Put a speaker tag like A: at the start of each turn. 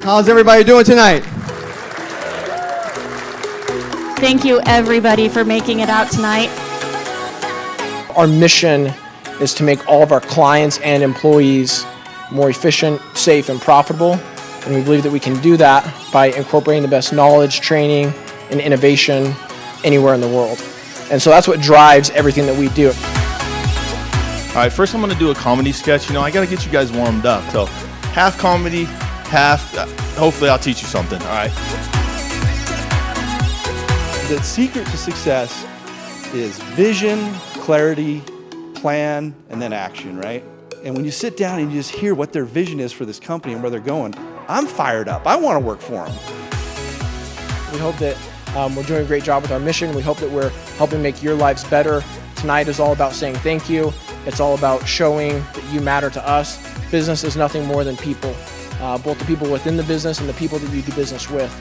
A: How's everybody doing tonight?
B: Thank you, everybody, for making it out tonight.
C: Our mission is to make all of our clients and employees more efficient, safe, and profitable. And we believe that we can do that by incorporating the best knowledge, training, and innovation anywhere in the world. And so that's what drives everything that we do.
D: All right, first I'm going to do a comedy sketch. I got to get you guys warmed up. So half comedy, half, hopefully I'll teach you something, all right?
E: The secret to success is vision, clarity, plan, and then action, right? And when you sit down and you just hear what their vision is for this company and where they're going, I'm fired up. I want to work for them.
C: We hope that we're doing a great job with our mission. We hope that we're helping make your lives better. Tonight is all about saying thank you. It's all about showing that you matter to us. Business is nothing more than people, both the people within the business and the people that you do business with.